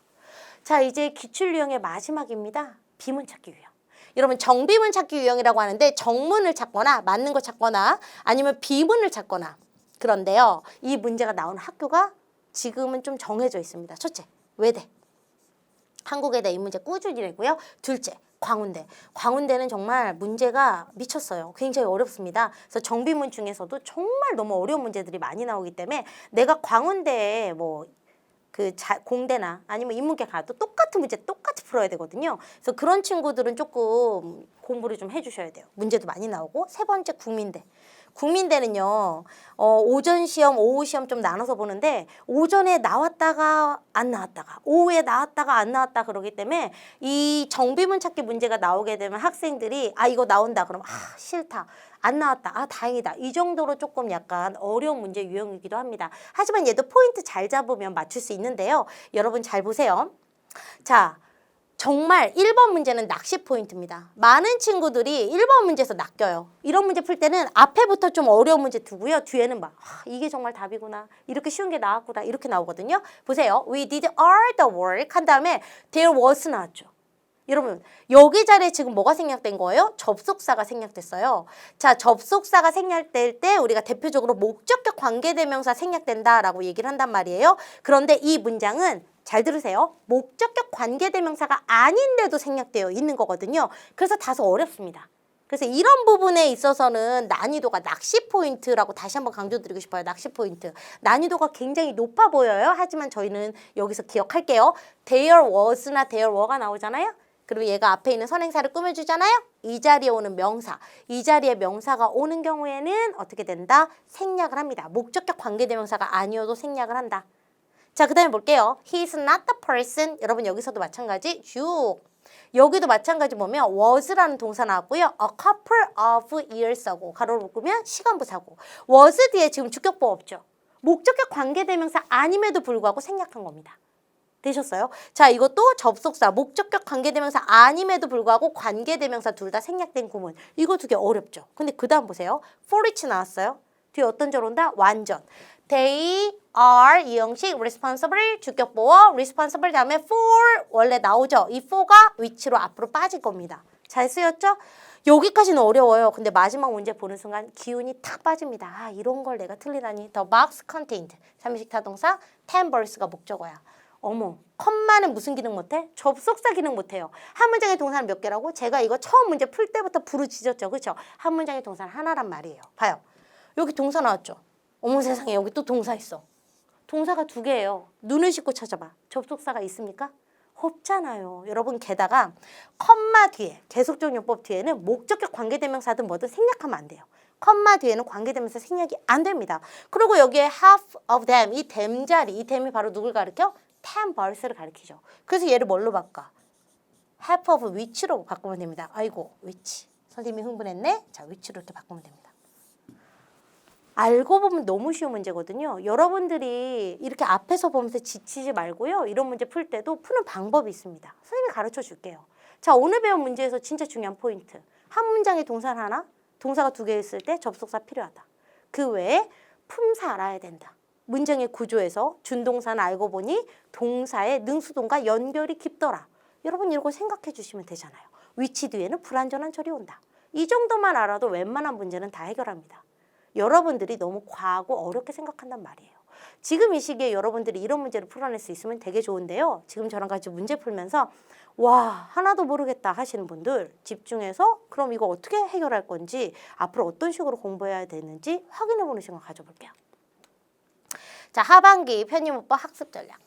자, 이제 기출 유형의 마지막입니다. 비문 찾기 유형. 여러분 정비문 찾기 유형이라고 하는데 정문을 찾거나 맞는 거 찾거나 아니면 비문을 찾거나 그런데요. 이 문제가 나온 학교가 지금은 좀 정해져 있습니다. 첫째, 외대. 한국외대 이 문제 꾸준히 내고요. 둘째, 광운대. 광운대는 정말 문제가 미쳤어요. 굉장히 어렵습니다. 그래서 정비문 중에서도 정말 너무 어려운 문제들이 많이 나오기 때문에 내가 광운대에 뭐 공대나 아니면 인문계 가도 똑같은 문제 똑같이 풀어야 되거든요. 그래서 그런 친구들은 조금 공부를 좀 해주셔야 돼요. 문제도 많이 나오고. 세 번째 국민대. 국민대는요, 오전 시험, 오후 시험 좀 나눠서 보는데, 오전에 나왔다가 안 나왔다가, 오후에 나왔다가 안 나왔다 그러기 때문에 이 정비문 찾기 문제가 나오게 되면 학생들이 이거 나온다 그러면 싫다. 안 나왔다. 다행이다. 이 정도로 조금 약간 어려운 문제 유형이기도 합니다. 하지만 얘도 포인트 잘 잡으면 맞출 수 있는데요. 여러분 잘 보세요. 자, 정말 1번 문제는 낚시 포인트입니다. 많은 친구들이 1번 문제에서 낚여요. 이런 문제 풀 때는 앞에부터 좀 어려운 문제 두고요. 뒤에는 이게 정말 답이구나. 이렇게 쉬운 게 나왔구나. 이렇게 나오거든요. 보세요. We did all the work 한 다음에 there was 나왔죠. 여러분 여기 자리에 지금 뭐가 생략된 거예요? 접속사가 생략됐어요. 자, 접속사가 생략될 때 우리가 대표적으로 목적격 관계대명사 생략된다라고 얘기를 한단 말이에요. 그런데 이 문장은 잘 들으세요. 목적격 관계대명사가 아닌데도 생략되어 있는 거거든요. 그래서 다소 어렵습니다. 그래서 이런 부분에 있어서는 난이도가 낚시 포인트라고 다시 한번 강조드리고 싶어요. 낚시 포인트. 난이도가 굉장히 높아 보여요. 하지만 저희는 여기서 기억할게요. There was나 there were가 나오잖아요. 그리고 얘가 앞에 있는 선행사를 꾸며주잖아요. 이 자리에 오는 명사. 이 자리에 명사가 오는 경우에는 어떻게 된다? 생략을 합니다. 목적격 관계대명사가 아니어도 생략을 한다. 자, 그 다음에 볼게요. He is not the person. 여러분 여기서도 마찬가지. 쭉. 여기도 마찬가지 보면 was라는 동사 나왔고요. A couple of years하고 가로로 묶으면 시간부사고. was 뒤에 지금 주격보 없죠. 목적격 관계대명사 아님에도 불구하고 생략한 겁니다. 되셨어요? 자, 이것도 접속사, 목적격 관계대명사 아님에도 불구하고 관계대명사 둘 다 생략된 구문. 이거 두 개 어렵죠. 근데 그 다음 보세요. for each 나왔어요. 뒤에 어떤 절 온다? 완전. They are 이 형식 responsible 주격보어 responsible 다음에 for 원래 나오죠. 이 for가 which로 앞으로 빠질 겁니다. 잘 쓰였죠? 여기까지는 어려워요. 근데 마지막 문제 보는 순간 기운이 탁 빠집니다. 이런 걸 내가 틀리다니. The box contained 삼인식 타동사 10verse가 목적어야. 어머, 컴마는 무슨 기능 못해? 접속사 기능 못해요. 한 문장의 동사는 몇 개라고? 제가 이거 처음 문제 풀 때부터 부르짖었죠. 그렇죠? 한 문장의 동사는 하나란 말이에요. 봐요. 여기 동사 나왔죠? 어머 세상에 여기 또 동사 있어. 동사가 두 개예요. 눈을 씻고 찾아봐. 접속사가 있습니까? 없잖아요. 여러분 게다가 컴마 뒤에 계속적 용법 뒤에는 목적격 관계대명사든 뭐든 생략하면 안 돼요. 컴마 뒤에는 관계대명사 생략이 안 됩니다. 그리고 여기에 half of them 이 them 자리 이 them이 바로 누굴 가리켜? 10verse를 가리키죠. 그래서 얘를 뭘로 바꿔? half of which로 바꾸면 됩니다. 아이고 which 선생님이 흥분했네. 자 which로 이렇게 바꾸면 됩니다. 알고 보면 너무 쉬운 문제거든요. 여러분들이 이렇게 앞에서 보면서 지치지 말고요. 이런 문제 풀 때도 푸는 방법이 있습니다. 선생님이 가르쳐 줄게요. 자, 오늘 배운 문제에서 진짜 중요한 포인트. 한 문장에 동사는 하나, 동사가 두 개 있을 때 접속사 필요하다. 그 외에 품사 알아야 된다. 문장의 구조에서 준동사는 알고 보니 동사의 능수동과 연결이 깊더라. 여러분 이런 거 생각해 주시면 되잖아요. 위치 뒤에는 불완전한 절이 온다. 이 정도만 알아도 웬만한 문제는 다 해결합니다. 여러분들이 너무 과하고 어렵게 생각한단 말이에요. 지금 이 시기에 여러분들이 이런 문제를 풀어낼 수 있으면 되게 좋은데요. 지금 저랑 같이 문제 풀면서 와 하나도 모르겠다 하시는 분들 집중해서 그럼 이거 어떻게 해결할 건지 앞으로 어떤 식으로 공부해야 되는지 확인해보는 시간 가져볼게요. 자, 하반기 편입문법 학습 전략.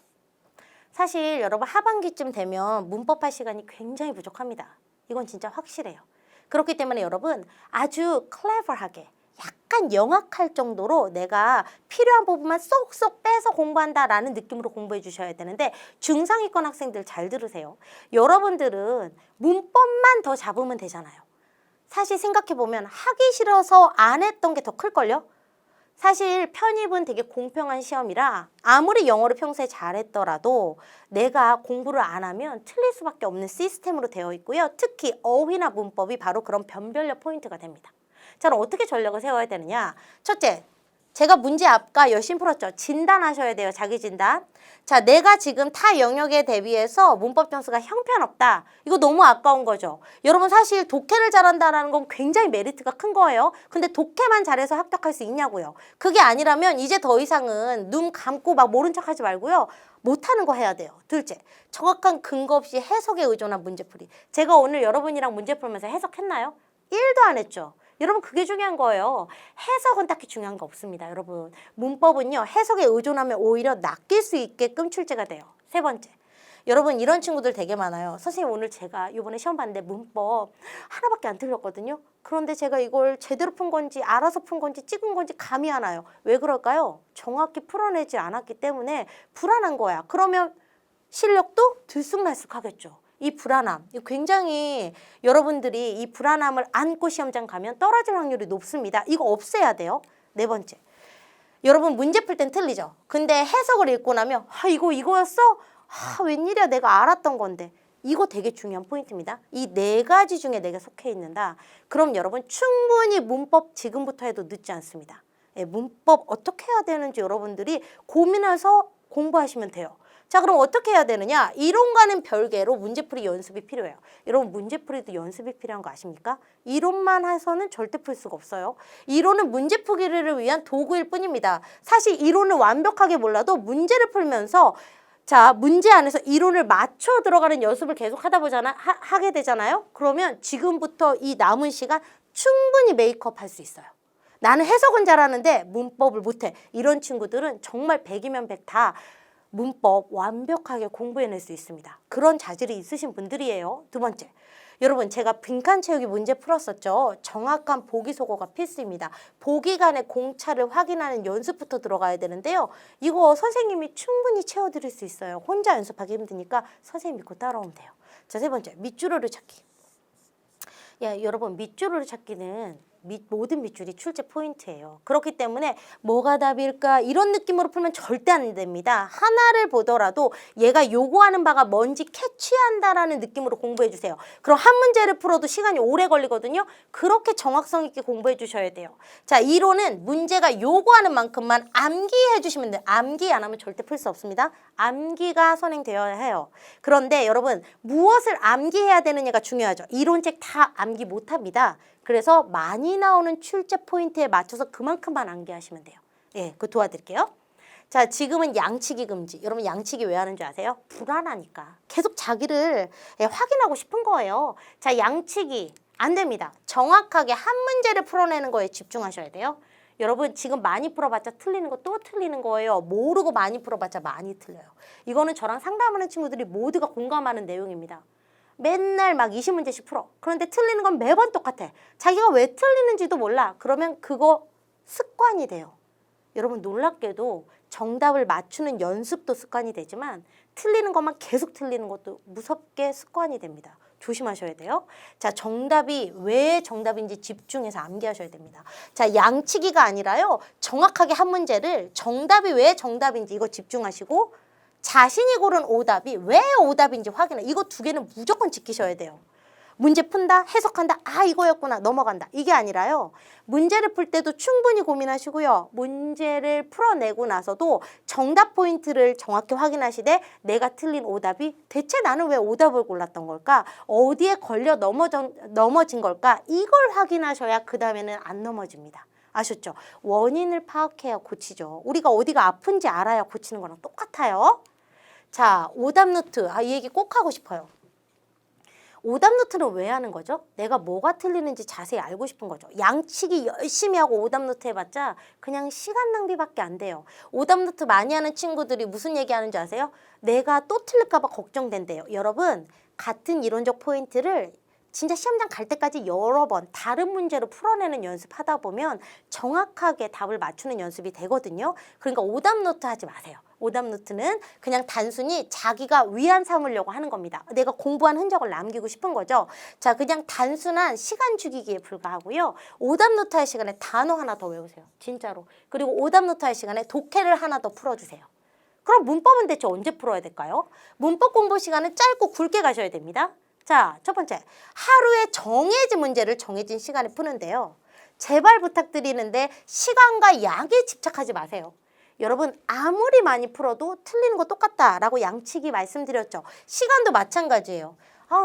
사실 여러분 하반기쯤 되면 문법 할 시간이 굉장히 부족합니다. 이건 진짜 확실해요. 그렇기 때문에 여러분 아주 클레버하게 약간 영악할 정도로 내가 필요한 부분만 쏙쏙 빼서 공부한다라는 느낌으로 공부해 주셔야 되는데 중상위권 학생들 잘 들으세요. 여러분들은 문법만 더 잡으면 되잖아요. 사실 생각해보면 하기 싫어서 안 했던 게 더 클걸요? 사실 편입은 되게 공평한 시험이라 아무리 영어를 평소에 잘했더라도 내가 공부를 안 하면 틀릴 수밖에 없는 시스템으로 되어 있고요. 특히 어휘나 문법이 바로 그런 변별력 포인트가 됩니다. 자, 그럼 어떻게 전략을 세워야 되느냐? 첫째, 제가 문제 아까 열심히 풀었죠. 진단하셔야 돼요. 자기 진단. 자, 내가 지금 타 영역에 대비해서 문법 점수가 형편없다. 이거 너무 아까운 거죠. 여러분 사실 독해를 잘한다는 건 굉장히 메리트가 큰 거예요. 근데 독해만 잘해서 합격할 수 있냐고요. 그게 아니라면 이제 더 이상은 눈 감고 막 모른 척 하지 말고요. 못하는 거 해야 돼요. 둘째, 정확한 근거 없이 해석에 의존한 문제풀이. 제가 오늘 여러분이랑 문제 풀면서 해석했나요? 1도 안 했죠. 여러분 그게 중요한 거예요. 해석은 딱히 중요한 거 없습니다. 여러분 문법은요. 해석에 의존하면 오히려 낚일 수 있게끔 출제가 돼요. 세 번째. 여러분 이런 친구들 되게 많아요. 선생님 오늘 제가 이번에 시험 봤는데 문법 하나밖에 안 틀렸거든요. 그런데 제가 이걸 제대로 푼 건지 알아서 푼 건지 찍은 건지 감이 안 와요. 왜 그럴까요? 정확히 풀어내지 않았기 때문에 불안한 거야. 그러면 실력도 들쑥날쑥하겠죠. 이 불안함, 굉장히 여러분들이 이 불안함을 안고 시험장 가면 떨어질 확률이 높습니다. 이거 없애야 돼요. 네 번째, 여러분 문제 풀 땐 틀리죠. 근데 해석을 읽고 나면 이거였어? 웬일이야 내가 알았던 건데. 이거 되게 중요한 포인트입니다. 이 네 가지 중에 내가 속해 있는다. 그럼 여러분 충분히 문법 지금부터 해도 늦지 않습니다. 예, 문법 어떻게 해야 되는지 여러분들이 고민해서 공부하시면 돼요. 자, 그럼 어떻게 해야 되느냐? 이론과는 별개로 문제풀이 연습이 필요해요. 여러분 문제풀이도 연습이 필요한 거 아십니까? 이론만 해서는 절대 풀 수가 없어요. 이론은 문제 풀기를 위한 도구일 뿐입니다. 사실 이론을 완벽하게 몰라도 문제를 풀면서 자, 문제 안에서 이론을 맞춰 들어가는 연습을 계속 하게 되잖아요. 그러면 지금부터 이 남은 시간 충분히 메이크업 할 수 있어요. 나는 해석은 잘하는데 문법을 못해. 이런 친구들은 정말 100이면 100 다 문법 완벽하게 공부해낼 수 있습니다. 그런 자질이 있으신 분들이에요. 두 번째, 여러분 제가 빈칸 채우기 문제 풀었었죠. 정확한 보기 소거가 필수입니다. 보기 간의 공차를 확인하는 연습부터 들어가야 되는데요. 이거 선생님이 충분히 채워드릴 수 있어요. 혼자 연습하기 힘드니까 선생님 믿고 따라오면 돼요. 자, 세 번째, 밑줄을 찾기. 여러분 밑줄을 찾기는 모든 밑줄이 출제 포인트예요. 그렇기 때문에 뭐가 답일까 이런 느낌으로 풀면 절대 안 됩니다. 하나를 보더라도 얘가 요구하는 바가 뭔지 캐치한다라는 느낌으로 공부해 주세요. 그럼 한 문제를 풀어도 시간이 오래 걸리거든요. 그렇게 정확성 있게 공부해 주셔야 돼요. 자, 이론은 문제가 요구하는 만큼만 암기해 주시면 돼요. 암기 안 하면 절대 풀 수 없습니다. 암기가 선행되어야 해요. 그런데 여러분 무엇을 암기해야 되느냐가 중요하죠. 이론책 다 암기 못합니다. 그래서 많이 나오는 출제 포인트에 맞춰서 그만큼만 암기하시면 돼요. 예, 그거 도와드릴게요. 자, 지금은 양치기 금지. 여러분 양치기 왜 하는 줄 아세요? 불안하니까. 계속 자기를 확인하고 싶은 거예요. 자, 양치기 안 됩니다. 정확하게 한 문제를 풀어내는 거에 집중하셔야 돼요. 여러분 지금 많이 풀어봤자 틀리는 거 또 틀리는 거예요. 모르고 많이 풀어봤자 많이 틀려요. 이거는 저랑 상담하는 친구들이 모두가 공감하는 내용입니다. 맨날 막 20문제씩 풀어. 그런데 틀리는 건 매번 똑같아. 자기가 왜 틀리는지도 몰라. 그러면 그거 습관이 돼요. 여러분 놀랍게도 정답을 맞추는 연습도 습관이 되지만 틀리는 것만 계속 틀리는 것도 무섭게 습관이 됩니다. 조심하셔야 돼요. 자, 정답이 왜 정답인지 집중해서 암기하셔야 됩니다. 자, 양치기가 아니라요. 정확하게 한 문제를 정답이 왜 정답인지 이거 집중하시고 자신이 고른 오답이 왜 오답인지 확인해. 이거 두 개는 무조건 지키셔야 돼요. 문제 푼다, 해석한다, 이거였구나, 넘어간다. 이게 아니라요. 문제를 풀 때도 충분히 고민하시고요. 문제를 풀어내고 나서도 정답 포인트를 정확히 확인하시되 내가 틀린 오답이 대체 나는 왜 오답을 골랐던 걸까? 어디에 걸려 넘어진 걸까? 이걸 확인하셔야 그 다음에는 안 넘어집니다. 아셨죠? 원인을 파악해야 고치죠. 우리가 어디가 아픈지 알아야 고치는 거랑 똑같아요. 자, 오답 노트. 이 얘기 꼭 하고 싶어요. 오답 노트는 왜 하는 거죠? 내가 뭐가 틀리는지 자세히 알고 싶은 거죠. 양치기 열심히 하고 오답 노트 해봤자 그냥 시간 낭비밖에 안 돼요. 오답 노트 많이 하는 친구들이 무슨 얘기하는지 아세요? 내가 또 틀릴까 봐 걱정된대요. 여러분 같은 이론적 포인트를 진짜 시험장 갈 때까지 여러 번 다른 문제로 풀어내는 연습하다 보면 정확하게 답을 맞추는 연습이 되거든요. 그러니까 오답 노트 하지 마세요. 오답 노트는 그냥 단순히 자기가 위안 삼으려고 하는 겁니다. 내가 공부한 흔적을 남기고 싶은 거죠. 자, 그냥 단순한 시간 죽이기에 불과하고요. 오답 노트 할 시간에 단어 하나 더 외우세요. 진짜로. 그리고 오답 노트 할 시간에 독해를 하나 더 풀어주세요. 그럼 문법은 대체 언제 풀어야 될까요? 문법 공부 시간은 짧고 굵게 가셔야 됩니다. 자, 첫 번째, 하루에 정해진 문제를 정해진 시간에 푸는데요. 제발 부탁드리는데 시간과 양에 집착하지 마세요. 여러분 아무리 많이 풀어도 틀리는 거 똑같다라고 양치기 말씀드렸죠. 시간도 마찬가지예요.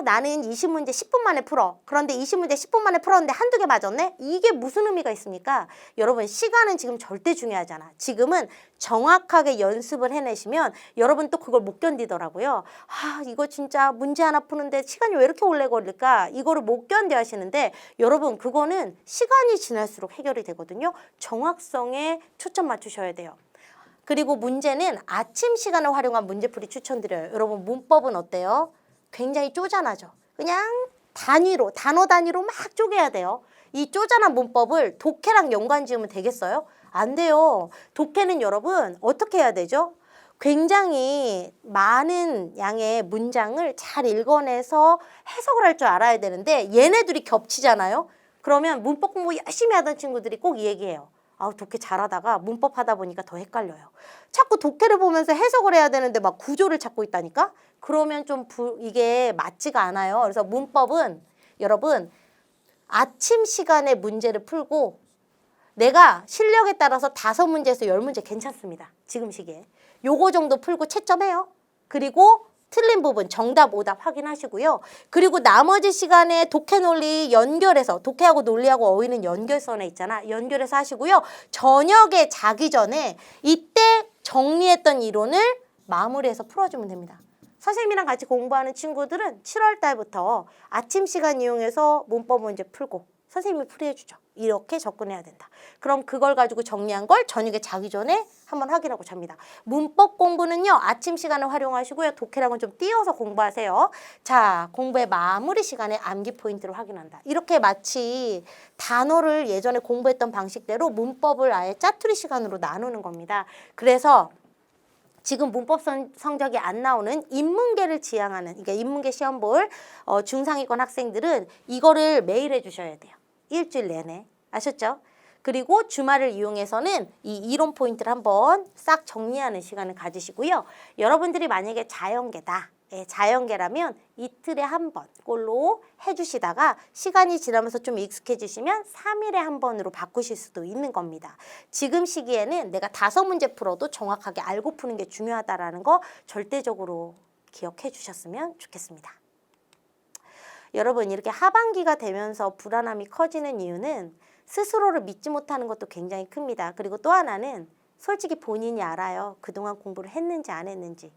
나는 20문제 10분 만에 풀어. 그런데 20문제 10분 만에 풀었는데 한두 개 맞았네? 이게 무슨 의미가 있습니까? 여러분 시간은 지금 절대 중요하잖아. 지금은 정확하게 연습을 해내시면 여러분 또 그걸 못 견디더라고요. 이거 진짜 문제 하나 푸는데 시간이 왜 이렇게 오래 걸릴까? 이거를 못 견뎌 하시는데 여러분 그거는 시간이 지날수록 해결이 되거든요. 정확성에 초점 맞추셔야 돼요. 그리고 문제는 아침 시간을 활용한 문제풀이 추천드려요. 여러분 문법은 어때요? 굉장히 쪼잔하죠. 그냥 단위로, 단어 단위로 막 쪼개야 돼요. 이 쪼잔한 문법을 독해랑 연관 지으면 되겠어요? 안 돼요. 독해는 여러분 어떻게 해야 되죠? 굉장히 많은 양의 문장을 잘 읽어내서 해석을 할 줄 알아야 되는데 얘네들이 겹치잖아요. 그러면 문법 공부 열심히 하던 친구들이 꼭 이 얘기해요. 독해 잘하다가 문법 하다 보니까 더 헷갈려요. 자꾸 독해를 보면서 해석을 해야 되는데 막 구조를 찾고 있다니까? 그러면 좀 이게 맞지가 않아요. 그래서 문법은 여러분 아침 시간에 문제를 풀고 내가 실력에 따라서 5문제에서 10문제 괜찮습니다. 지금 시기에. 요거 정도 풀고 채점해요. 그리고 틀린 부분 정답 오답 확인하시고요. 그리고 나머지 시간에 독해 논리 연결해서 독해하고 논리하고 어휘는 연결선에 있잖아. 연결해서 하시고요. 저녁에 자기 전에 이때 정리했던 이론을 마무리해서 풀어주면 됩니다. 선생님이랑 같이 공부하는 친구들은 7월 달부터 아침 시간 이용해서 문법 문제 풀고 선생님이 풀이해주죠. 이렇게 접근해야 된다. 그럼 그걸 가지고 정리한 걸 저녁에 자기 전에 한번 확인하고 잡니다. 문법 공부는요. 아침 시간을 활용하시고요. 독해랑은 좀 띄어서 공부하세요. 자, 공부의 마무리 시간에 암기 포인트를 확인한다. 이렇게 마치 단어를 예전에 공부했던 방식대로 문법을 아예 짜투리 시간으로 나누는 겁니다. 그래서 지금 문법 성적이 안 나오는 인문계를 지향하는, 그러니까 인문계 시험 볼 중상위권 학생들은 이거를 매일 해주셔야 돼요. 일주일 내내. 아셨죠? 그리고 주말을 이용해서는 이 이론 포인트를 한번 싹 정리하는 시간을 가지시고요. 여러분들이 만약에 자연계다. 자연계라면 이틀에 한 번 꼴로 해주시다가 시간이 지나면서 좀 익숙해지시면 3일에 한 번으로 바꾸실 수도 있는 겁니다. 지금 시기에는 내가 5문제 풀어도 정확하게 알고 푸는 게 중요하다는 거 절대적으로 기억해 주셨으면 좋겠습니다. 여러분 이렇게 하반기가 되면서 불안함이 커지는 이유는 스스로를 믿지 못하는 것도 굉장히 큽니다. 그리고 또 하나는 솔직히 본인이 알아요. 그동안 공부를 했는지 안 했는지.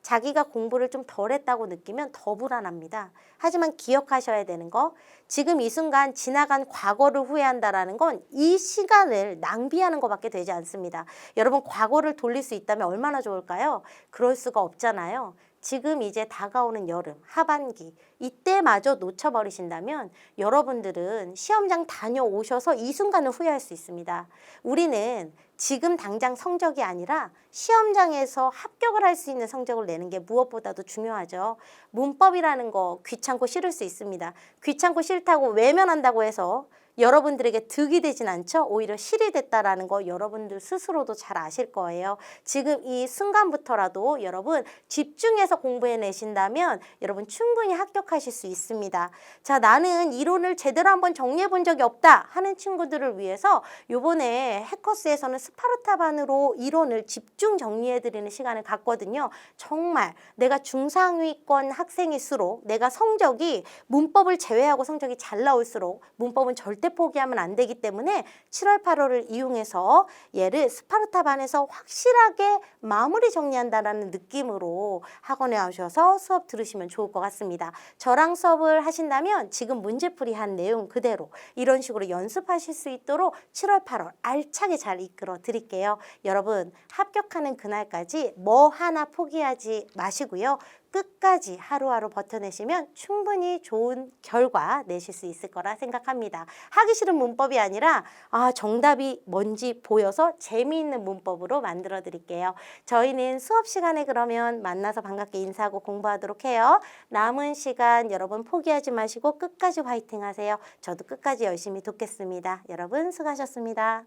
자기가 공부를 좀 덜 했다고 느끼면 더 불안합니다. 하지만 기억하셔야 되는 거, 지금 이 순간 지나간 과거를 후회한다라는 건 이 시간을 낭비하는 것밖에 되지 않습니다. 여러분 과거를 돌릴 수 있다면 얼마나 좋을까요? 그럴 수가 없잖아요. 지금 이제 다가오는 여름, 하반기 이때마저 놓쳐버리신다면 여러분들은 시험장 다녀오셔서 이 순간을 후회할 수 있습니다. 우리는 지금 당장 성적이 아니라 시험장에서 합격을 할 수 있는 성적을 내는 게 무엇보다도 중요하죠. 문법이라는 거 귀찮고 싫을 수 있습니다. 귀찮고 싫다고 외면한다고 해서 여러분들에게 득이 되진 않죠. 오히려 실이 됐다라는 거 여러분들 스스로도 잘 아실 거예요. 지금 이 순간부터라도 여러분 집중해서 공부해내신다면 여러분 충분히 합격하실 수 있습니다. 자, 나는 이론을 제대로 한번 정리해 본 적이 없다 하는 친구들을 위해서 요번에 해커스에서는 스파르타반으로 이론을 집중 정리해드리는 시간을 갖거든요. 정말 내가 중상위권 학생일수록 내가 성적이 문법을 제외하고 성적이 잘 나올수록 문법은 절대 포기하면 안 되기 때문에 7월 8월을 이용해서 얘를 스파르타반에서 확실하게 마무리 정리한다라는 느낌으로 학원에 오셔서 수업 들으시면 좋을 것 같습니다. 저랑 수업을 하신다면 지금 문제풀이 한 내용 그대로 이런 식으로 연습하실 수 있도록 7월 8월 알차게 잘 이끌어 드릴게요. 여러분 합격하는 그날까지 뭐 하나 포기하지 마시고요. 끝까지 하루하루 버텨내시면 충분히 좋은 결과 내실 수 있을 거라 생각합니다. 하기 싫은 문법이 아니라 정답이 뭔지 보여서 재미있는 문법으로 만들어 드릴게요. 저희는 수업 시간에 그러면 만나서 반갑게 인사하고 공부하도록 해요. 남은 시간 여러분 포기하지 마시고 끝까지 화이팅 하세요. 저도 끝까지 열심히 돕겠습니다. 여러분 수고하셨습니다.